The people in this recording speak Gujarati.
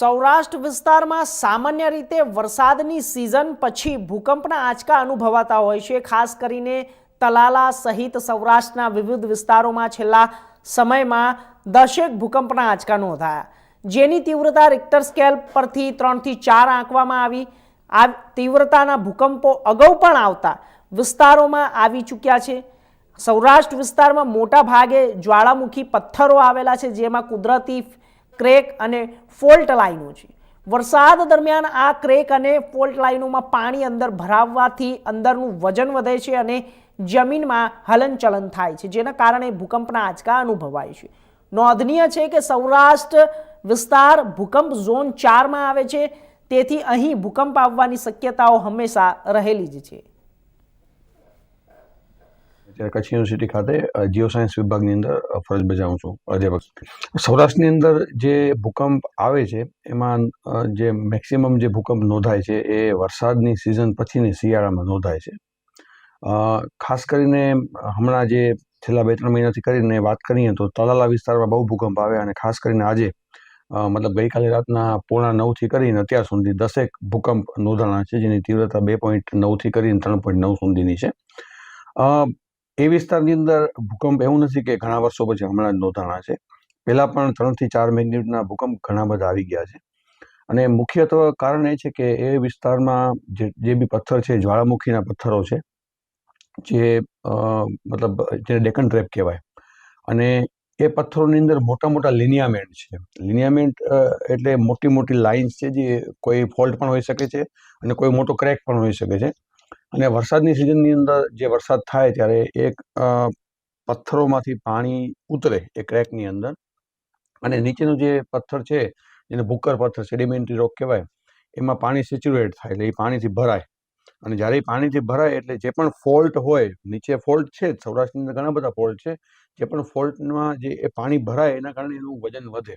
સૌરાષ્ટ્ર વિસ્તારમાં સામાન્ય રીતે વરસાદની સિઝન પછી ભૂકંપના આંચકા અનુભવાતા હોય છે। ખાસ કરીને તલાલા સહિત સૌરાષ્ટ્રના વિવિધ વિસ્તારોમાં છેલ્લા સમયમાં 10 ભૂકંપના આંચકા નોંધાયા, જેની તીવ્રતા રિક્ટર સ્કેલ પરથી 3 થી 4 આંકવામાં આવી। આ તીવ્રતાના ભૂકંપો અગાઉ પણ આવતા વિસ્તારોમાં આવી ચૂક્યા છે। સૌરાષ્ટ્ર વિસ્તારમાં મોટા ભાગે જ્વાળામુખી પથ્થરો આવેલા છે, જેમાં કુદરતી ક્રેક અને ફોલ્ટ લાઈનો છે। વરસાદ દરમિયાન આ ક્રેક અને ફોલ્ટ લાઈનોમાં પાણી અંદર ભરાવવાથી અંદરનું વજન વધે છે અને જમીનમાં હલનચલન થાય છે, જેના કારણે ભૂકંપના આંચકા અનુભવાય છે। નોંધનીય છે કે સૌરાષ્ટ્ર વિસ્તાર ભૂકંપ ઝોન 4માં આવે છે, તેથી અહીં ભૂકંપ આવવાની શક્યતાઓ હંમેશા રહેલી જ છે। કચ્છ યુનિવર્સિટી ખાતે જીઓસાયન્સ વિભાગની અંદર ફરજ બજાવું છું, અધ્યાપક। સૌરાષ્ટ્રની અંદર જે ભૂકંપ આવે છે એમાં જે મેક્સિમમ જે ભૂકંપ નોંધાય છે એ વરસાદની સિઝન પછીની શિયાળામાં નોંધાય છે। ખાસ કરીને હમણાં જે છેલ્લા 2-3 મહિનાથી કરીને વાત કરીએ તો તલાલા વિસ્તારમાં બહુ ભૂકંપ આવે, અને ખાસ કરીને આજે મતલબ ગઈકાલે રાતના 8:45 થી કરીને અત્યાર સુધી 10 ભૂકંપ નોંધાણા છે, જેની તીવ્રતા 2.9 થી કરીને 3.9 સુધીની છે। એ વિસ્તારની અંદર ભૂકંપ એવું નથી કે ઘણા વર્ષો પછી હમણાં જ નોંધાણા છે, પહેલાં પણ 3 થી 4 મેગ્નિટ્યુડના ભૂકંપ ઘણા બધા આવી ગયા છે। અને મુખ્યત્વે કારણ એ છે કે એ વિસ્તારમાં જે બી પથ્થર છે, જ્વાળામુખીના પથ્થરો છે, જે મતલબ જેને ડેકન ટ્રેપ કહેવાય, અને એ પથ્થરોની અંદર મોટા મોટા લિનિયામેન્ટ છે। લિનિયામેન્ટ એટલે મોટી મોટી લાઇન્સ છે, જે કોઈ ફોલ્ટ પણ હોઈ શકે છે અને કોઈ મોટો ક્રેક પણ હોઈ શકે છે। અને વરસાદની સિઝનની અંદર જે વરસાદ થાય ત્યારે એક પથ્થરોમાંથી પાણી ઉતરે એ ક્રેકની અંદર, અને નીચેનું જે પથ્થર છે જેને ભૂકર પથ્થર સેડિમેન્ટરી રોક કહેવાય, એમાં પાણી સેચ્યુરેટ થાય, એટલે એ પાણીથી ભરાય। અને જ્યારે એ પાણીથી ભરાય એટલે જે પણ ફોલ્ટ હોય, નીચે ફોલ્ટ છે જ, સૌરાષ્ટ્રની અંદર ઘણા બધા ફોલ્ટ છે, જે પણ ફોલ્ટમાં જે એ પાણી ભરાય એના કારણે એનું વજન વધે,